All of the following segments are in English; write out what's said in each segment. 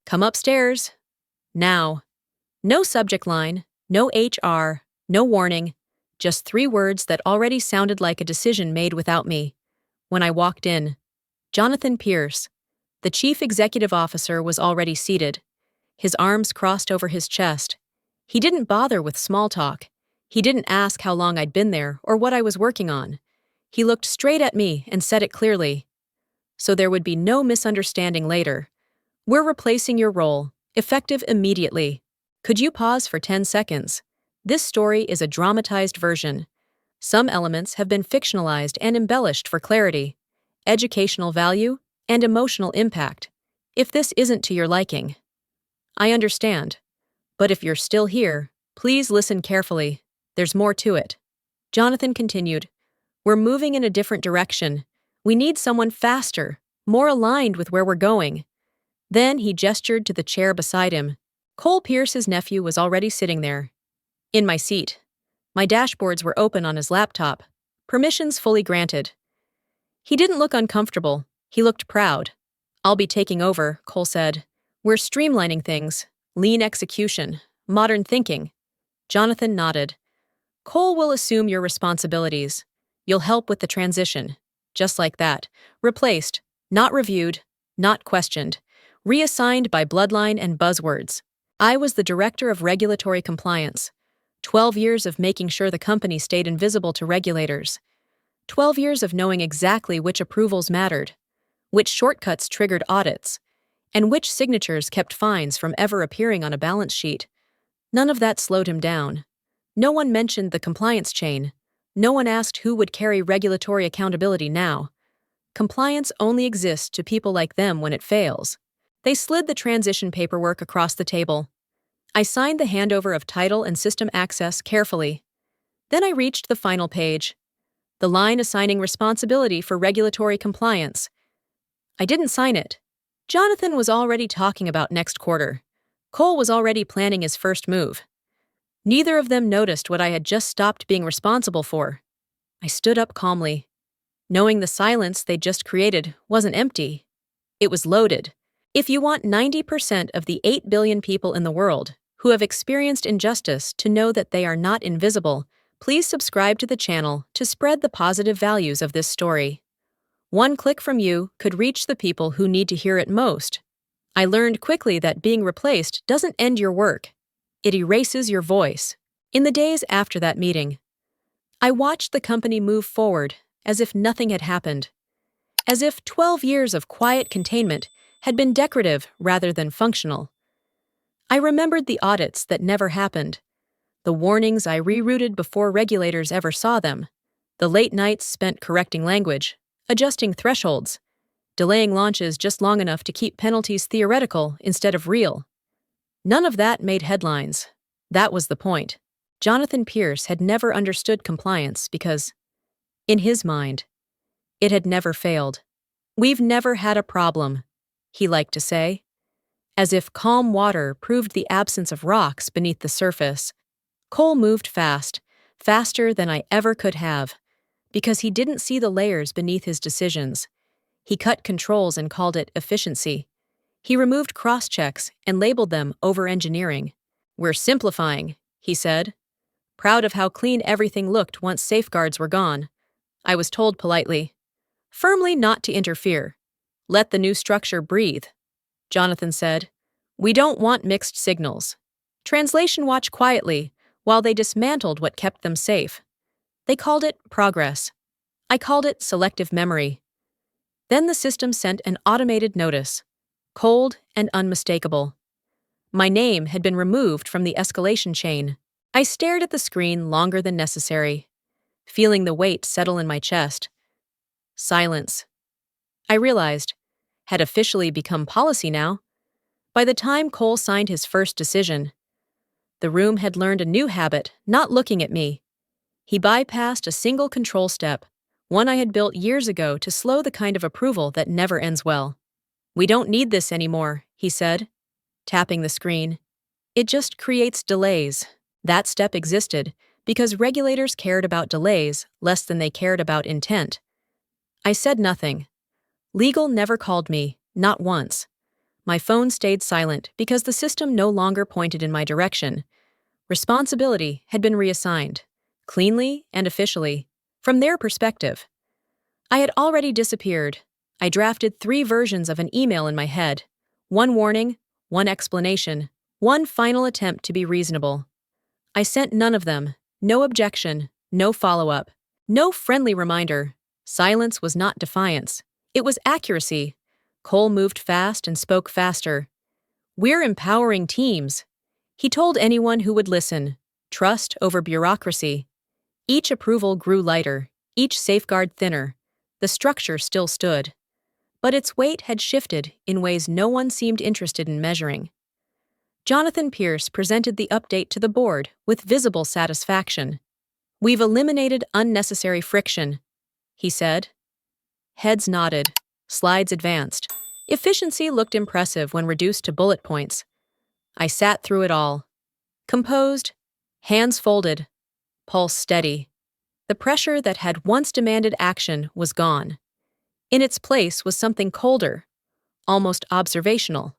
Come upstairs. Now. No subject line, no HR, no warning, just 3 words that already sounded like a decision made without me. When I walked in, Jonathan Pierce, the chief executive officer, was already seated, his arms crossed over his chest. He didn't bother with small talk. He didn't ask how long I'd been there or what I was working on. He looked straight at me and said it clearly, so there would be no misunderstanding later. We're replacing your role, effective immediately. Could you pause for 10 seconds? This story is a dramatized version. Some elements have been fictionalized and embellished for clarity, educational value, and emotional impact. If this isn't to your liking, I understand. But if you're still here, please listen carefully. There's more to it. Jonathan continued, "We're moving in a different direction. We need someone faster, more aligned with where we're going." Then he gestured to the chair beside him. Cole Pierce's nephew was already sitting there. In my seat. My dashboards were open on his laptop. Permissions fully granted. He didn't look uncomfortable. He looked proud. "I'll be taking over," Cole said. "We're streamlining things. Lean execution. Modern thinking." Jonathan nodded. "Cole will assume your responsibilities. You'll help with the transition." Just like that. Replaced. Not reviewed. Not questioned. Reassigned by bloodline and buzzwords. I was the director of regulatory compliance. 12 years of making sure the company stayed invisible to regulators. 12 years of knowing exactly which approvals mattered, which shortcuts triggered audits, and which signatures kept fines from ever appearing on a balance sheet. None of that slowed him down. No one mentioned the compliance chain. No one asked who would carry regulatory accountability now. Compliance only exists to people like them when it fails. They slid the transition paperwork across the table. I signed the handover of title and system access carefully. Then I reached the final page, the line assigning responsibility for regulatory compliance. I didn't sign it. Jonathan was already talking about next quarter. Cole was already planning his first move. Neither of them noticed what I had just stopped being responsible for. I stood up calmly, knowing the silence they'd just created wasn't empty. It was loaded. If you want 90% of the 8 billion people in the world who have experienced injustice to know that they are not invisible, please subscribe to the channel to spread the positive values of this story. One click from you could reach the people who need to hear it most. I learned quickly that being replaced doesn't end your work. It erases your voice. In the days after that meeting, I watched the company move forward as if nothing had happened. As if 12 years of quiet containment had been decorative rather than functional. I remembered the audits that never happened, the warnings I rerouted before regulators ever saw them, the late nights spent correcting language, adjusting thresholds, delaying launches just long enough to keep penalties theoretical instead of real. None of that made headlines. That was the point. Jonathan Pierce had never understood compliance because, in his mind, it had never failed. "We've never had a problem," he liked to say, as if calm water proved the absence of rocks beneath the surface. Cole moved fast, faster than I ever could have, because he didn't see the layers beneath his decisions. He cut controls and called it efficiency. He removed cross-checks and labeled them over-engineering. "We're simplifying," he said, proud of how clean everything looked once safeguards were gone. I was told politely, firmly not to interfere. "Let the new structure breathe," Jonathan said. "We don't want mixed signals." Translation watched quietly while they dismantled what kept them safe. They called it progress. I called it selective memory. Then the system sent an automated notice, cold and unmistakable. My name had been removed from the escalation chain. I stared at the screen longer than necessary, feeling the weight settle in my chest. Silence. I realized, had officially become policy now. By the time Cole signed his first decision, the room had learned a new habit, not looking at me. He bypassed a single control step, one I had built years ago to slow the kind of approval that never ends well. "We don't need this anymore," he said, tapping the screen. "It just creates delays." That step existed because regulators cared about delays less than they cared about intent. I said nothing. Legal never called me, not once. My phone stayed silent because the system no longer pointed in my direction. Responsibility had been reassigned, cleanly and officially, from their perspective. I had already disappeared. I drafted 3 versions of an email in my head. One warning, one explanation, one final attempt to be reasonable. I sent none of them. No objection, no follow-up, no friendly reminder. Silence was not defiance. It was accuracy. Cole moved fast and spoke faster. "We're empowering teams," he told anyone who would listen. Trust over bureaucracy. Each approval grew lighter, each safeguard thinner. The structure still stood. But its weight had shifted in ways no one seemed interested in measuring. Jonathan Pierce presented the update to the board with visible satisfaction. "We've eliminated unnecessary friction," he said. Heads nodded. Slides advanced. Efficiency looked impressive when reduced to bullet points. I sat through it all. Composed, hands folded, pulse steady. The pressure that had once demanded action was gone. In its place was something colder, almost observational.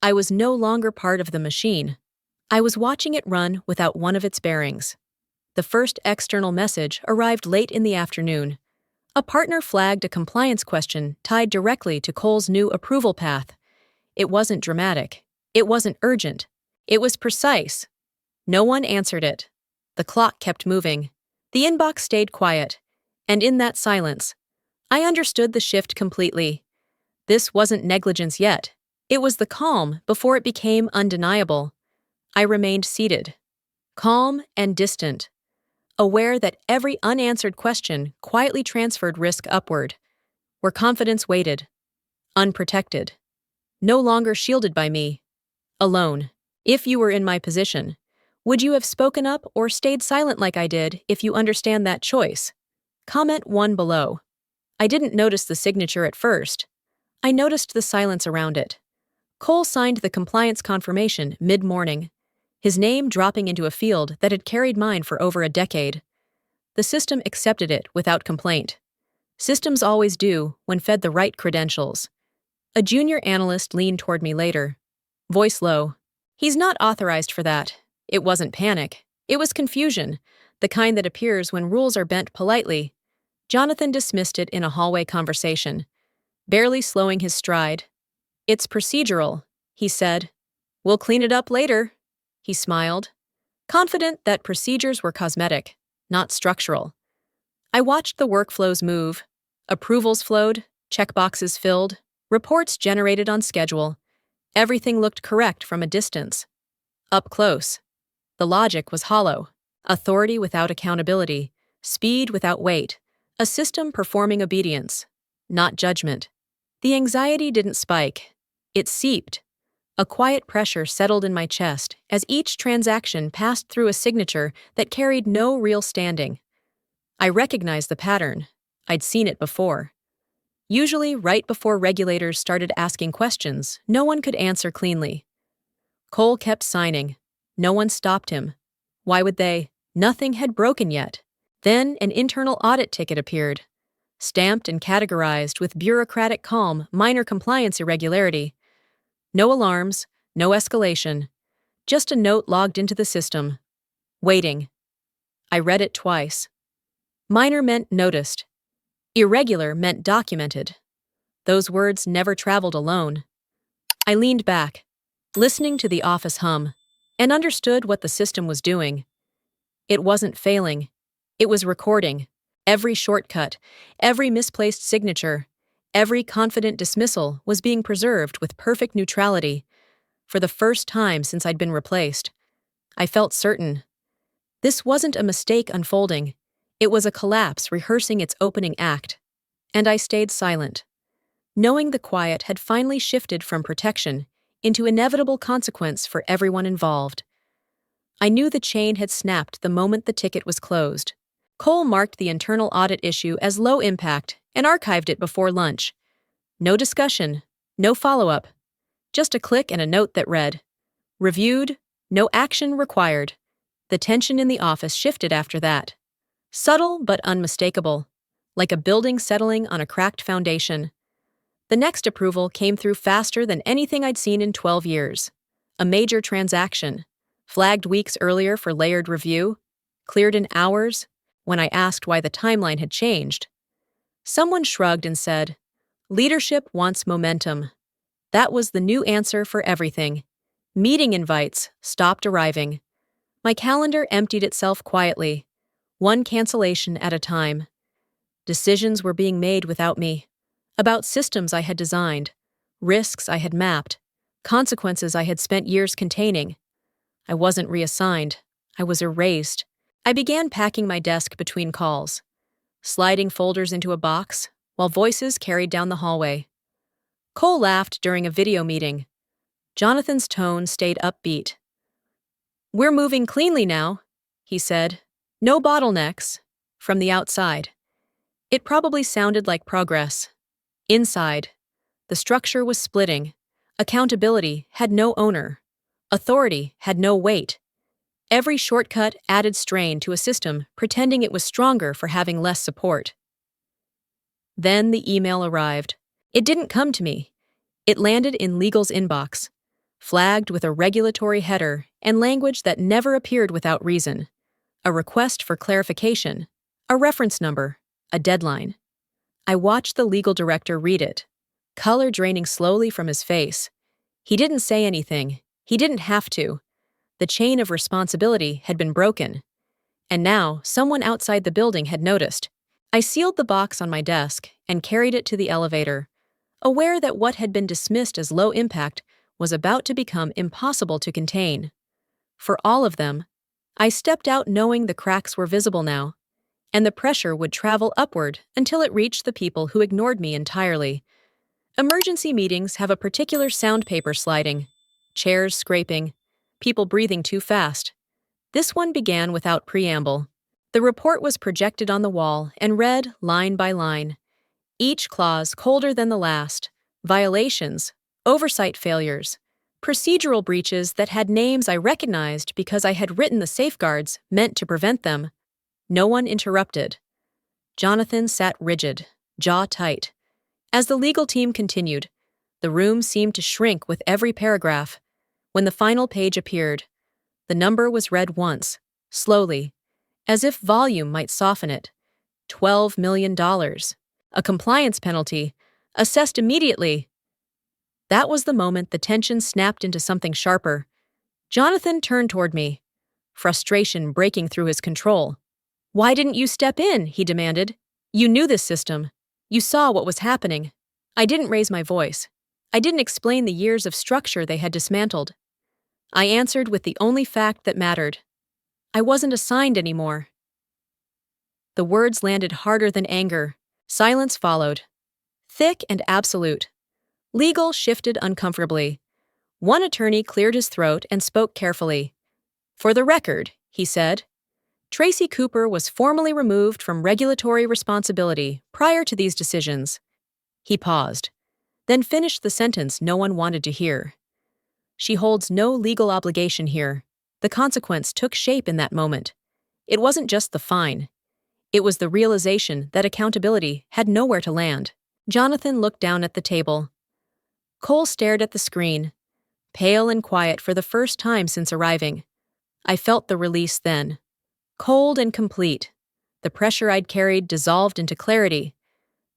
I was no longer part of the machine. I was watching it run without one of its bearings. The first external message arrived late in the afternoon. A partner flagged a compliance question tied directly to Cole's new approval path. It wasn't dramatic. It wasn't urgent. It was precise. No one answered it. The clock kept moving. The inbox stayed quiet. And in that silence, I understood the shift completely. This wasn't negligence yet. It was the calm before it became undeniable. I remained seated, calm and distant, aware that every unanswered question quietly transferred risk upward, where confidence waited, unprotected, no longer shielded by me, alone. If you were in my position, would you have spoken up or stayed silent like I did if you understand that choice? Comment 1 below. I didn't notice the signature at first. I noticed the silence around it. Cole signed the compliance confirmation mid-morning, his name dropping into a field that had carried mine for over a decade. The system accepted it without complaint. Systems always do when fed the right credentials. A junior analyst leaned toward me later. Voice low. "He's not authorized for that." It wasn't panic. It was confusion, the kind that appears when rules are bent politely. Jonathan dismissed it in a hallway conversation, barely slowing his stride. "It's procedural," he said. "We'll clean it up later." He smiled, confident that procedures were cosmetic, not structural. I watched the workflows move. Approvals flowed, checkboxes filled, reports generated on schedule. Everything looked correct from a distance. Up close, the logic was hollow. Authority without accountability, speed without weight, a system performing obedience, not judgment. The anxiety didn't spike. It seeped. A quiet pressure settled in my chest as each transaction passed through a signature that carried no real standing. I recognized the pattern. I'd seen it before. Usually, right before regulators started asking questions, no one could answer cleanly. Cole kept signing. No one stopped him. Why would they? Nothing had broken yet. Then an internal audit ticket appeared, stamped and categorized with bureaucratic calm, minor compliance irregularity. No alarms, no escalation, just a note logged into the system. Waiting. I read it twice. Minor meant noticed. Irregular meant documented. Those words never traveled alone. I leaned back, listening to the office hum, and understood what the system was doing. It wasn't failing. It was recording. Every shortcut, every misplaced signature, every confident dismissal was being preserved with perfect neutrality. For the first time since I'd been replaced, I felt certain. This wasn't a mistake unfolding. It was a collapse rehearsing its opening act. And I stayed silent, knowing the quiet had finally shifted from protection into inevitable consequence for everyone involved. I knew the chain had snapped the moment the ticket was closed. Cole marked the internal audit issue as low impact and archived it before lunch. No discussion, no follow-up, just a click and a note that read, "Reviewed, no action required." The tension in the office shifted after that. Subtle but unmistakable, like a building settling on a cracked foundation. The next approval came through faster than anything I'd seen in 12 years. A major transaction, flagged weeks earlier for layered review, cleared in hours. When I asked why the timeline had changed, someone shrugged and said, "Leadership wants momentum." That was the new answer for everything. Meeting invites stopped arriving. My calendar emptied itself quietly, one cancellation at a time. Decisions were being made without me, about systems I had designed, risks I had mapped, consequences I had spent years containing. I wasn't reassigned. I was erased. I began packing my desk between calls, sliding folders into a box, while voices carried down the hallway. Cole laughed during a video meeting. Jonathan's tone stayed upbeat. "We're moving cleanly now," he said. "No bottlenecks." From the outside, it probably sounded like progress. Inside, the structure was splitting. Accountability had no owner. Authority had no weight. Every shortcut added strain to a system pretending it was stronger for having less support. Then the email arrived. It didn't come to me. It landed in legal's inbox, flagged with a regulatory header and language that never appeared without reason. A request for clarification, a reference number, a deadline. I watched the legal director read it, color draining slowly from his face. He didn't say anything. He didn't have to. The chain of responsibility had been broken. And now, someone outside the building had noticed. I sealed the box on my desk and carried it to the elevator, aware that what had been dismissed as low impact was about to become impossible to contain. For all of them, I stepped out knowing the cracks were visible now, and the pressure would travel upward until it reached the people who ignored me entirely. Emergency meetings have a particular soundpaper sliding, chairs scraping, people breathing too fast. This one began without preamble. The report was projected on the wall and read line by line, each clause colder than the last: violations, oversight failures, procedural breaches that had names I recognized because I had written the safeguards meant to prevent them. No one interrupted. Jonathan sat rigid, jaw tight. As the legal team continued, the room seemed to shrink with every paragraph. When the final page appeared, the number was read once, slowly, as if volume might soften it. $12 million. A compliance penalty, assessed immediately. That was the moment the tension snapped into something sharper. Jonathan turned toward me, frustration breaking through his control. "Why didn't you step in?" he demanded. "You knew this system. You saw what was happening." I didn't raise my voice. I didn't explain the years of structure they had dismantled. I answered with the only fact that mattered. I wasn't assigned anymore. The words landed harder than anger. Silence followed, thick and absolute. Legal shifted uncomfortably. One attorney cleared his throat and spoke carefully. "For the record," he said, "Tracy Cooper was formally removed from regulatory responsibility prior to these decisions." He paused, then finished the sentence no one wanted to hear. "She holds no legal obligation here." The consequence took shape in that moment. It wasn't just the fine. It was the realization that accountability had nowhere to land. Jonathan looked down at the table. Cole stared at the screen, pale and quiet for the first time since arriving. I felt the release then. Cold and complete. The pressure I'd carried dissolved into clarity.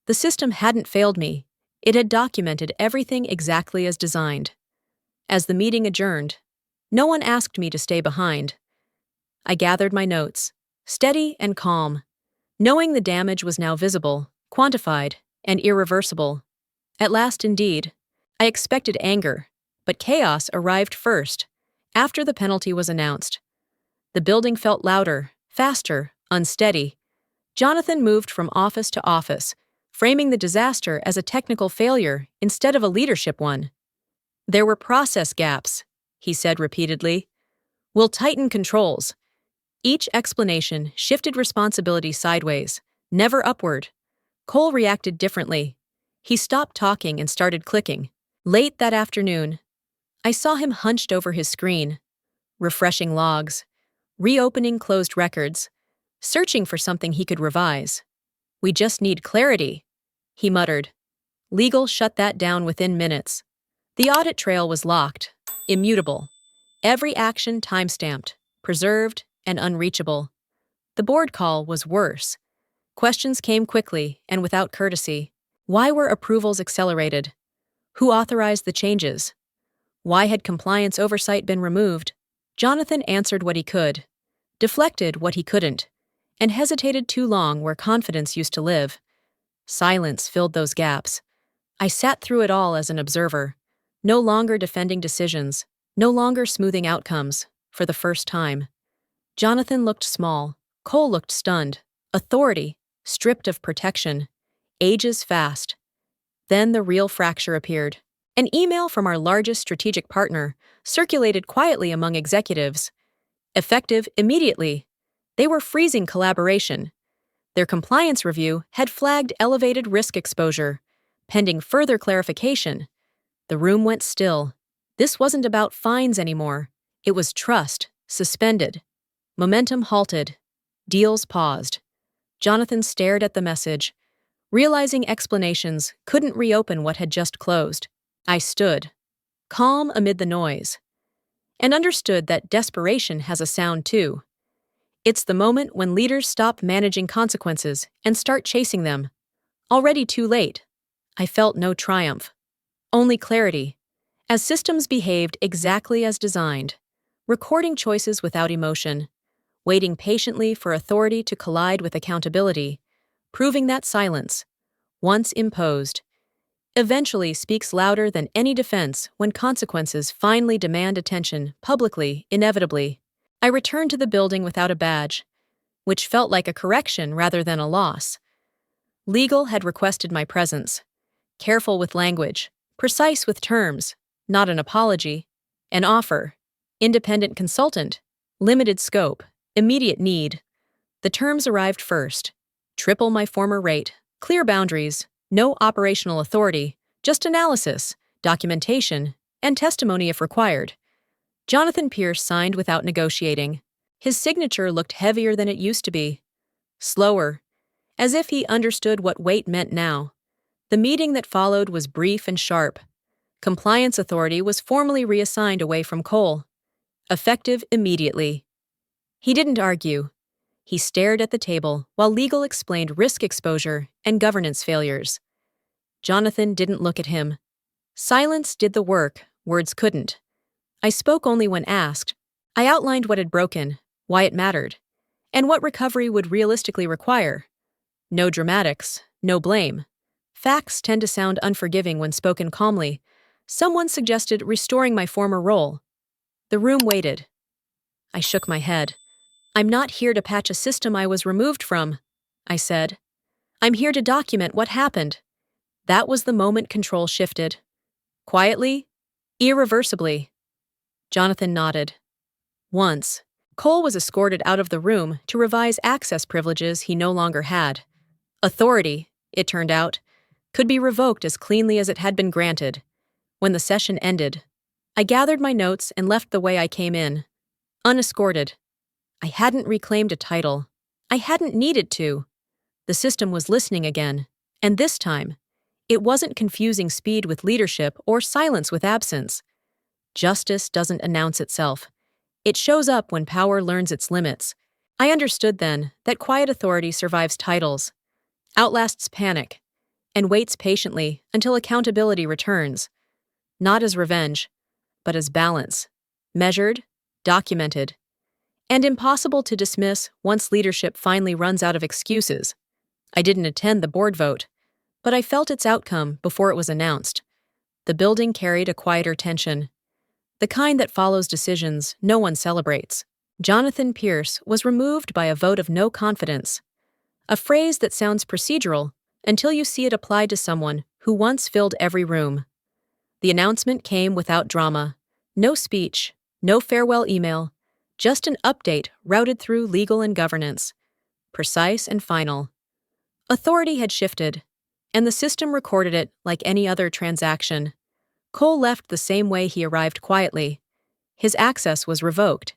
The system hadn't failed me. It had documented everything exactly as designed. As the meeting adjourned, no one asked me to stay behind. I gathered my notes, steady and calm, knowing the damage was now visible, quantified, and irreversible. At last, indeed, I expected anger, but chaos arrived first, after the penalty was announced. The building felt louder, faster, unsteady. Jonathan moved from office to office, framing the disaster as a technical failure instead of a leadership one. "There were process gaps," he said repeatedly. "We'll tighten controls." Each explanation shifted responsibility sideways, never upward. Cole reacted differently. He stopped talking and started clicking. Late that afternoon, I saw him hunched over his screen, refreshing logs, reopening closed records, searching for something he could revise. "We just need clarity," he muttered. Legal shut that down within minutes. The audit trail was locked, immutable. Every action time-stamped, preserved, and unreachable. The board call was worse. Questions came quickly and without courtesy. Why were approvals accelerated? Who authorized the changes? Why had compliance oversight been removed? Jonathan answered what he could, deflected what he couldn't, and hesitated too long where confidence used to live. Silence filled those gaps. I sat through it all as an observer, no longer defending decisions, no longer smoothing outcomes, for the first time. Jonathan looked small. Cole looked stunned. Authority, stripped of protection. Ages fast. Then the real fracture appeared. An email from our largest strategic partner circulated quietly among executives. Effective immediately. They were freezing collaboration. Their compliance review had flagged elevated risk exposure. Pending further clarification. The room went still. This wasn't about fines anymore. It was trust, suspended. Momentum halted. Deals paused. Jonathan stared at the message, realizing explanations couldn't reopen what had just closed. I stood, calm amid the noise, and understood that desperation has a sound too. It's the moment when leaders stop managing consequences and start chasing them. Already too late. I felt no triumph, only clarity, as systems behaved exactly as designed, recording choices without emotion, waiting patiently for authority to collide with accountability, proving that silence, once imposed, eventually speaks louder than any defense when consequences finally demand attention publicly, inevitably. I returned to the building without a badge, which felt like a correction rather than a loss. Legal had requested my presence. Careful with language, precise with terms, not an apology, an offer, independent consultant, limited scope, immediate need. The terms arrived first. Triple my former rate, clear boundaries, no operational authority, just analysis, documentation, and testimony if required. Jonathan Pierce signed without negotiating. His signature looked heavier than it used to be. Slower, as if he understood what weight meant now. The meeting that followed was brief and sharp. Compliance authority was formally reassigned away from Cole. Effective immediately. He didn't argue. He stared at the table while legal explained risk exposure and governance failures. Jonathan didn't look at him. Silence did the work, words couldn't. I spoke only when asked. I outlined what had broken, why it mattered, and what recovery would realistically require. No dramatics, no blame. Facts tend to sound unforgiving when spoken calmly. Someone suggested restoring my former role. The room waited. I shook my head. I'm not here to patch a system I was removed from, I said. I'm here to document what happened. That was the moment control shifted. Quietly, irreversibly. Jonathan nodded. Once, Cole was escorted out of the room to revise access privileges he no longer had. Authority, it turned out, could be revoked as cleanly as it had been granted. When the session ended, I gathered my notes and left the way I came in, unescorted. I hadn't reclaimed a title. I hadn't needed to. The system was listening again, and this time, it wasn't confusing speed with leadership or silence with absence. Justice doesn't announce itself. It shows up when power learns its limits. I understood then that quiet authority survives titles, outlasts panic, and waits patiently until accountability returns. Not as revenge, but as balance, measured, documented, and impossible to dismiss once leadership finally runs out of excuses. I didn't attend the board vote, but I felt its outcome before it was announced. The building carried a quieter tension, the kind that follows decisions no one celebrates. Jonathan Pierce was removed by a vote of no confidence, a phrase that sounds procedural until you see it applied to someone who once filled every room. The announcement came without drama, no speech, no farewell email, just an update routed through legal and governance, precise and final. Authority had shifted, and the system recorded it like any other transaction. Cole left the same way he arrived quietly. His access was revoked.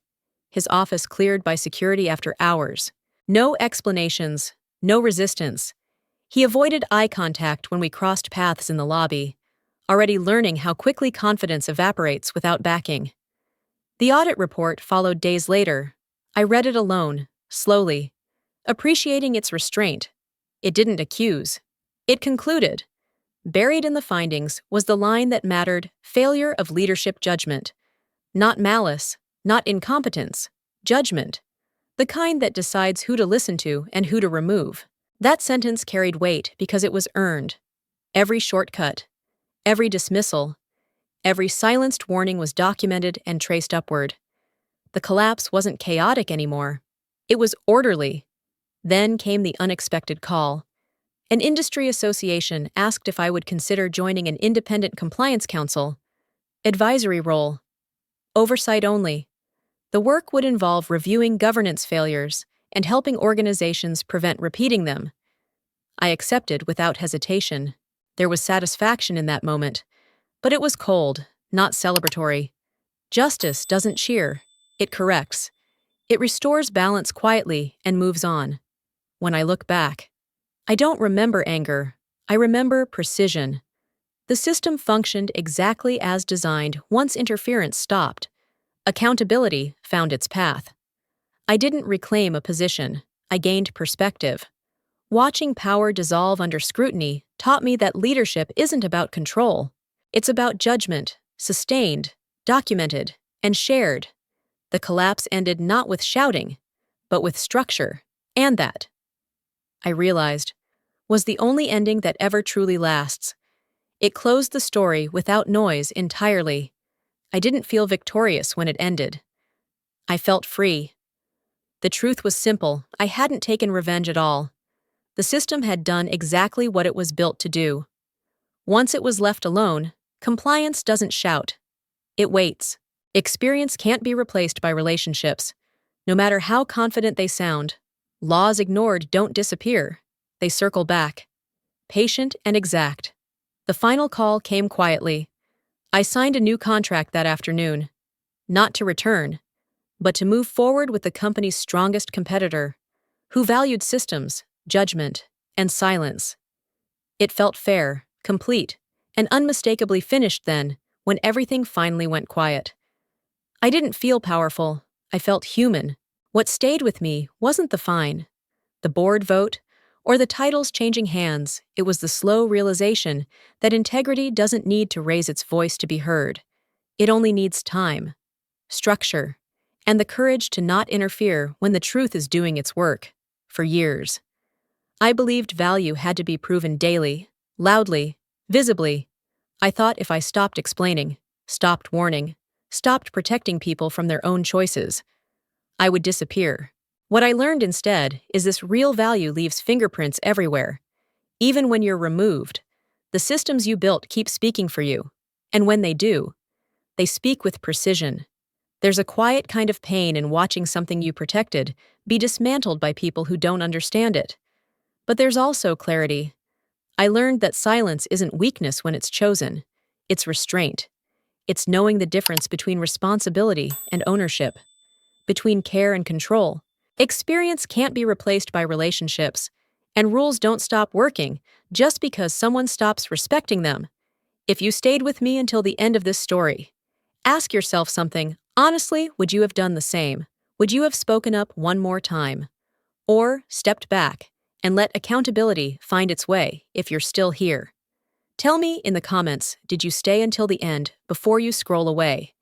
His office cleared by security after hours. No explanations, no resistance. He avoided eye contact when we crossed paths in the lobby, already learning how quickly confidence evaporates without backing. The audit report followed days later. I read it alone, slowly, appreciating its restraint. It didn't accuse. It concluded. Buried in the findings was the line that mattered: failure of leadership judgment. Not malice, not incompetence, judgment. The kind that decides who to listen to and who to remove. That sentence carried weight because it was earned. Every shortcut, every dismissal, every silenced warning was documented and traced upward. The collapse wasn't chaotic anymore. It was orderly. Then came the unexpected call. An industry association asked if I would consider joining an independent compliance council. Advisory role. Oversight only. The work would involve reviewing governance failures and helping organizations prevent repeating them. I accepted without hesitation. There was satisfaction in that moment, but it was cold, not celebratory. Justice doesn't cheer, it corrects. It restores balance quietly and moves on. When I look back, I don't remember anger, I remember precision. The system functioned exactly as designed once interference stopped. Accountability found its path. I didn't reclaim a position, I gained perspective. Watching power dissolve under scrutiny taught me that leadership isn't about control. It's about judgment, sustained, documented, and shared. The collapse ended not with shouting, but with structure, and that, I realized, was the only ending that ever truly lasts. It closed the story without noise entirely. I didn't feel victorious when it ended. I felt free. The truth was simple: I hadn't taken revenge at all. The system had done exactly what it was built to do. Once it was left alone, compliance doesn't shout. It waits. Experience can't be replaced by relationships. No matter how confident they sound, laws ignored don't disappear. They circle back. Patient and exact. The final call came quietly. I signed a new contract that afternoon. Not to return, but to move forward with the company's strongest competitor, who valued systems, judgment, and silence. It felt fair, complete, and unmistakably finished then, when everything finally went quiet. I didn't feel powerful, I felt human. What stayed with me wasn't the fine, the board vote, or the titles changing hands. It was the slow realization that integrity doesn't need to raise its voice to be heard. It only needs time, structure, and the courage to not interfere when the truth is doing its work. For years, I believed value had to be proven daily, loudly, visibly. I thought if I stopped explaining, stopped warning, stopped protecting people from their own choices, I would disappear. What I learned instead is this: real value leaves fingerprints everywhere. Even when you're removed, the systems you built keep speaking for you. And when they do, they speak with precision. There's a quiet kind of pain in watching something you protected be dismantled by people who don't understand it. But there's also clarity. I learned that silence isn't weakness when it's chosen. It's restraint. It's knowing the difference between responsibility and ownership, between care and control. Experience can't be replaced by relationships, and rules don't stop working just because someone stops respecting them. If you stayed with me until the end of this story, ask yourself something. Honestly, would you have done the same? Would you have spoken up one more time? Or stepped back and let accountability find its way if you're still here? Tell me in the comments, did you stay until the end before you scroll away?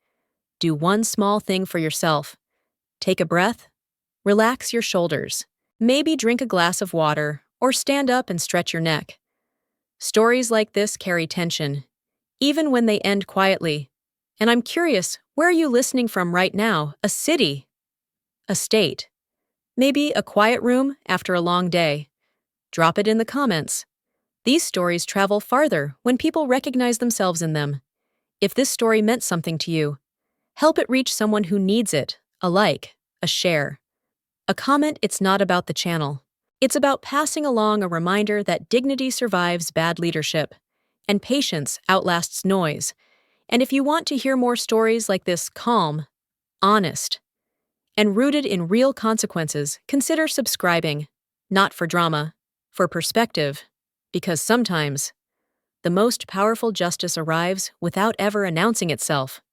Do one small thing for yourself. Take a breath. Relax your shoulders. Maybe drink a glass of water or stand up and stretch your neck. Stories like this carry tension, even when they end quietly. And I'm curious, where are you listening from right now? A city? A state? Maybe a quiet room after a long day? Drop it in the comments. These stories travel farther when people recognize themselves in them. If this story meant something to you, help it reach someone who needs it. A like, a share, a comment. It's not about the channel. It's about passing along a reminder that dignity survives bad leadership, and patience outlasts noise. And if you want to hear more stories like this, calm, honest, and rooted in real consequences, consider subscribing. Not for drama, for perspective. Because sometimes, the most powerful justice arrives without ever announcing itself.